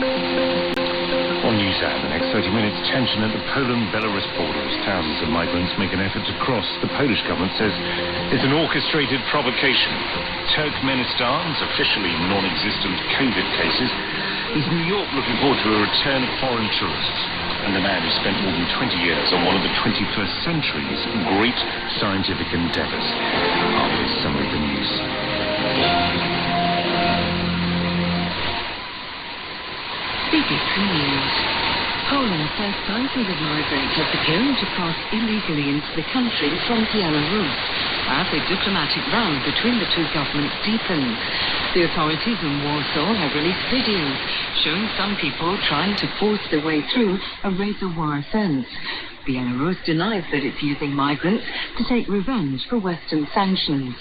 On News Hour, the next 30 minutes, tension at the Poland-Belarus border as thousands of migrants make an effort to cross. The Polish government says it's an orchestrated provocation. Turkmenistan's officially non-existent COVID cases. Is New York looking forward to a return of foreign tourists? And the man who spent more than 20 years on one of the 21st century's great scientific endeavours. After some of the news. BBC News. Poland says thousands of migrants are preparing to cross illegally into the country from Belarus as a diplomatic row between the two governments deepens. The authorities in Warsaw have released videos showing some people trying to force their way through a razor wire fence. Belarus denies that it's using migrants to take revenge for Western sanctions.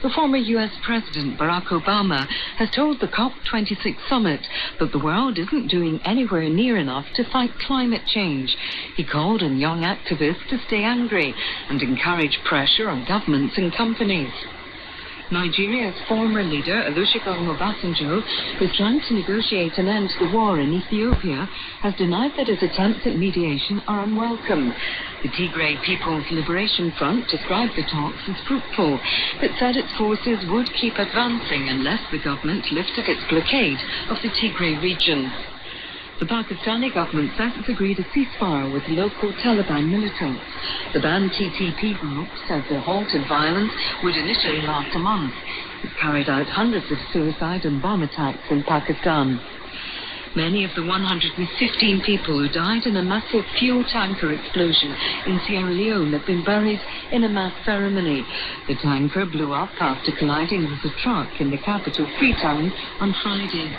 The former US President Barack Obama has told the COP26 summit that the world isn't doing anywhere near enough to fight climate change. He called on young activists to stay angry and encourage pressure on governments and companies. Nigeria's former leader, Olusegun Obasanjo, who's trying to negotiate an end to the war in Ethiopia, has denied that his attempts at mediation are unwelcome. The Tigray People's Liberation Front described the talks as fruitful, but said its forces would keep advancing unless the government lifted its blockade of the Tigray region. The Pakistani government says it's agreed a ceasefire with local Taliban militants. The banned TTP group says the halt in violence would initially last a month. It carried out hundreds of suicide and bomb attacks in Pakistan. Many of the 115 people who died in a massive fuel tanker explosion in Sierra Leone have been buried in a mass ceremony. The tanker blew up after colliding with a truck in the capital Freetown on Friday.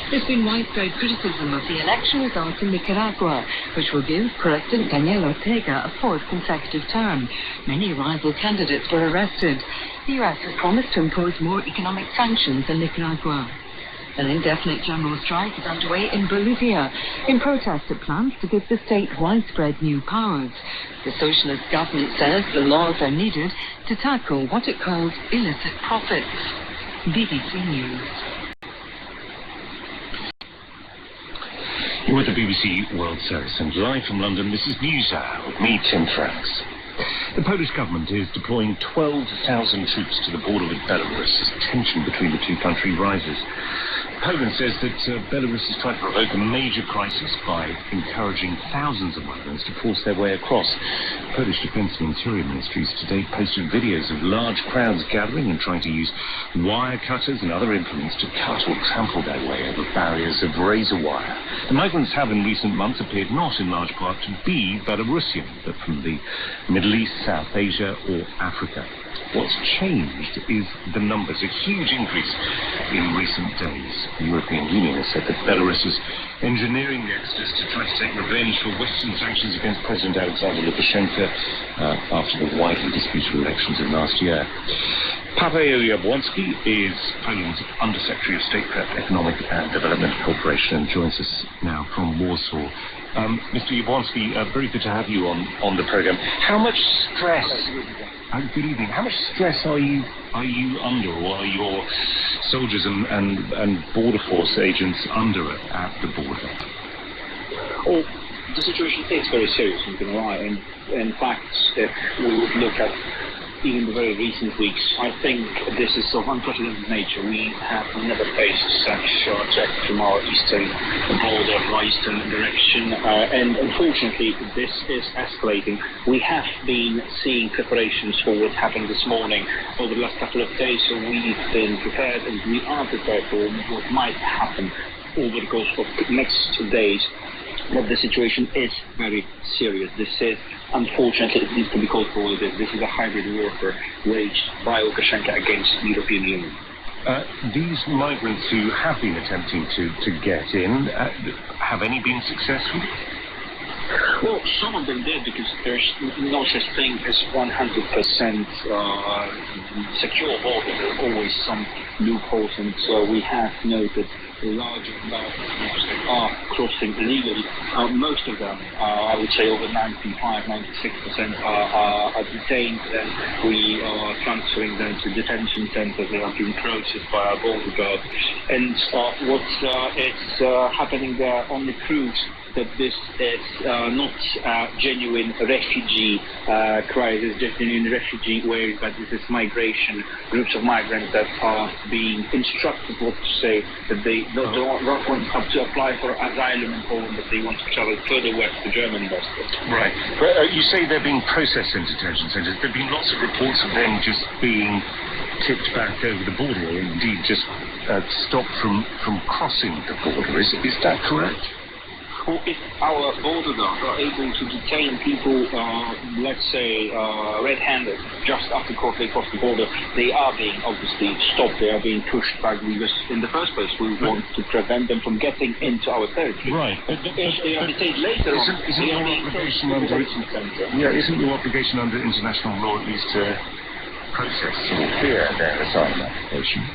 There's been widespread criticism of the election results in Nicaragua, which will give President Daniel Ortega a fourth consecutive term. Many rival candidates were arrested. The US has promised to impose more economic sanctions in Nicaragua. An indefinite general strike is underway in Bolivia in protest at plans to give the state widespread new powers. The socialist government says the laws are needed to tackle what it calls illicit profits. BBC News. You're with the BBC World Service, and live from London, this is News Hour with me, Tim Franks. The Polish government is deploying 12,000 troops to the border with Belarus as tension between the two countries rises. Poland says that Belarus is trying to provoke a major crisis by encouraging thousands of migrants to force their way across. Polish Defence and Interior Ministries today posted videos of large crowds gathering and trying to use wire cutters and other implements to cut or trample their way over barriers of razor wire. The migrants have in recent months appeared not in large part to be Belarusian, but from the Middle East, South Asia or Africa. What's changed is the numbers, a huge increase in recent days. The European Union has said that Belarus is engineering the exodus to try to take revenge for Western sanctions against President Alexander Lukashenka after the widely disputed elections of last year. Paweł Jabłonski is Poland's Undersecretary of State for Economic and Development Cooperation and joins us now from Warsaw. Mr. Jabłonski, very good to have you on the programme. How much stress... good evening. How much stress are you under, or are your soldiers and border force agents under at the border? Well, the situation is very serious, you've been right. And in fact, if we would look at even the very recent weeks, I think this is of unprecedented nature. We have never faced such attack from our eastern border, from our eastern direction, and unfortunately this is escalating. We have been seeing preparations for what happened this morning over the last couple of days, so we've been prepared and we are prepared for what might happen over the course of the next 2 days. But the situation is very serious. This is, unfortunately, it needs to be called for what it is. This is a hybrid warfare waged by Lukashenka against the European Union. These migrants who have been attempting to get in, have any been successful? Well, some of them did, because there's no such thing as 100% secure border. There are always some loopholes, and so we have noted larger groups that are crossing illegally. Most of them, I would say over 95-96% are detained, and we are transferring them to detention centres. They are being processed by our border guard. And what's happening there only proves that this is not a genuine refugee crisis, genuine refugee wave, but this is migration, groups of migrants that are being instructed what to say, that they don't want to apply for asylum in Poland, but they want to travel further west to Germany. Right. But you say they're being processed in detention centres. There have been lots of reports of them just being tipped back over the border, or indeed just stopped from crossing the border. Is that correct? Well, if our border guards are able to detain people, let's say, red-handed, just after they cross the border, they are being obviously stopped, they are being pushed back, because in the first place we want to prevent them from getting into our territory. Right. If they are detained later on, they are being obligation under isn't your obligation under international law at least to process or clear their asylum application?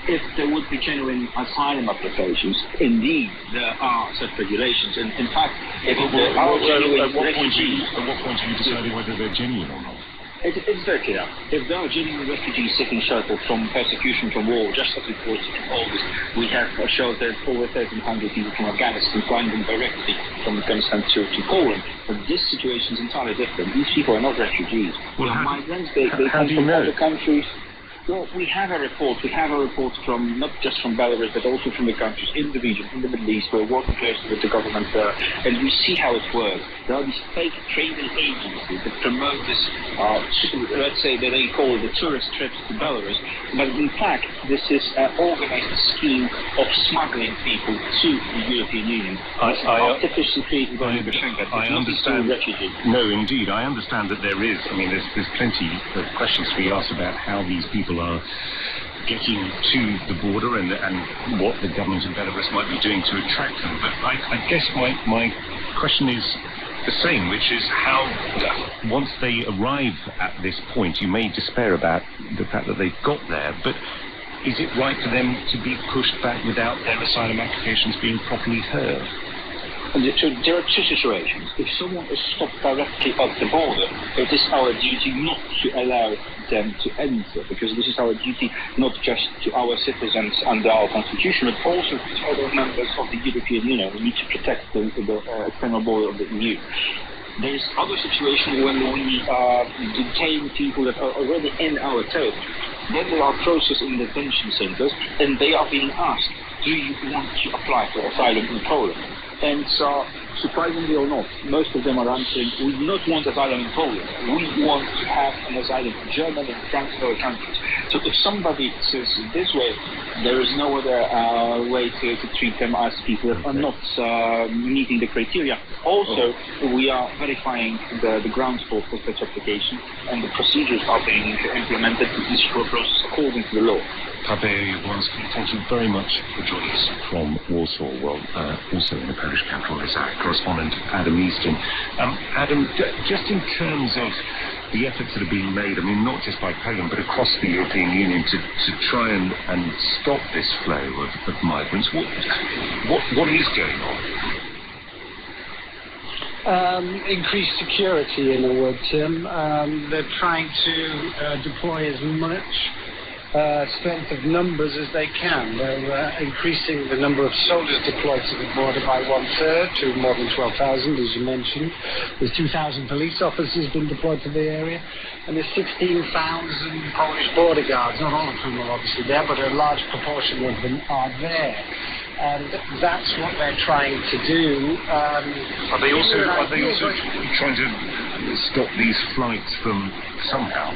If there would be genuine asylum applications, indeed there are such regulations. And in fact, if there are genuine refugees... At what point are you deciding whether they're genuine or not? It's very clear. If there are genuine refugees seeking shelter from persecution, from war, just as it was in August, we have sheltered over 1,300 people from Afghanistan, flying them directly from Afghanistan to Poland. But this situation is entirely different. These people are not refugees. They are migrants. They come from other countries. Well, we have a report. We have a report from not just from Belarus, but also from the countries in the region, in the Middle East. We're working closely with the government there, and we see how it works. There are these fake travel agencies that promote this, let's say that they call it the tourist trips to Belarus, but in fact, this is an organized scheme of smuggling people to the European Union. Artificially created by Lukashenka. I understand. No, indeed, I understand that there is. I mean, there's plenty of questions to be asked about how these people are getting to the border and what the government of Belarus might be doing to attract them. But I guess my question is the same, which is how, once they arrive at this point, you may despair about the fact that they've got there, but is it right for them to be pushed back without their asylum applications being properly heard? There are two situations. If someone is stopped directly at the border, it is our duty not to allow them to enter, because this is our duty not just to our citizens under our constitution, but also to other members of the European Union. We need to protect the external border of the EU. There is other situation when we detain people that are already in our territory. Then they are processed in detention centers, and they are being asked, do you want to apply for asylum in Poland? And so, surprisingly or not, most of them are answering, we do not want asylum in Poland. We want to have an asylum in Germany and France and other countries. So if somebody says this way, there is no other way to treat them as people that are not meeting the criteria. Also, we are verifying the grounds for such application, and the procedures are being implemented to this process according to the law. Thank you very much for joining us from Warsaw. Well, also in the Polish capital is our correspondent Adam Easton. Adam, just in terms of the efforts that are being made, I mean, not just by Poland, but across the European Union to try and stop this flow of migrants, what is going on? Increased security, in a word, Tim. They're trying to deploy as much strength of numbers as they can. They're increasing the number of soldiers deployed to the border by 1/3 to more than 12,000, as you mentioned. There's 2,000 police officers been deployed to the area, and there's 16,000 Polish border guards, not all of whom are obviously there, but a large proportion of them are there. And that's what they're trying to do. Are they also trying to stop these flights from somehow,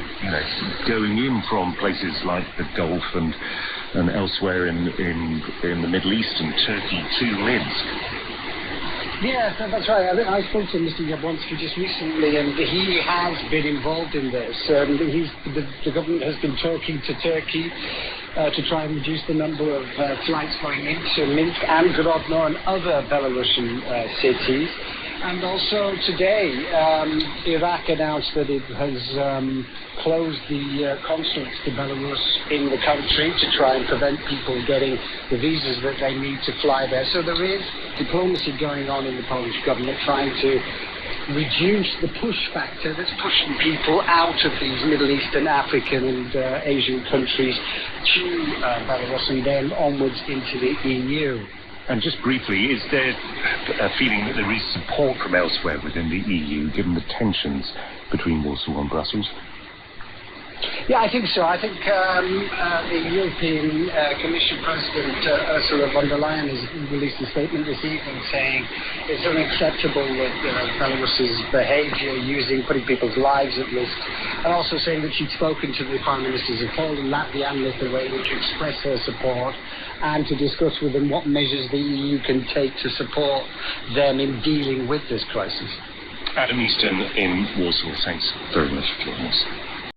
going in from places like the Gulf and elsewhere in the Middle East and Turkey to Minsk? Yes, that's right. I spoke to Mr. Jablonski just recently, and he has been involved in this. The government has been talking to Turkey to try and reduce the number of flights going into Minsk and Grodno and other Belarusian cities. And also today, Iraq announced that it has closed the consulates to Belarus in the country to try and prevent people getting the visas that they need to fly there. So there is diplomacy going on in the Polish government trying to reduce the push factor that's pushing people out of these Middle Eastern, African and Asian countries to Belarus and then onwards into the EU. And just briefly, is there a feeling that there is support from elsewhere within the EU, given the tensions between Warsaw and Brussels? Yeah, I think so. I think the European Commission President Ursula von der Leyen has released a statement this evening saying it's unacceptable that Belarus's behaviour putting people's lives at risk, and also saying that she'd spoken to the Prime Ministers of Poland, Latvia and Lithuania to express her support and to discuss with them what measures the EU can take to support them in dealing with this crisis. Adam Easton in Warsaw, thanks very much for joining us.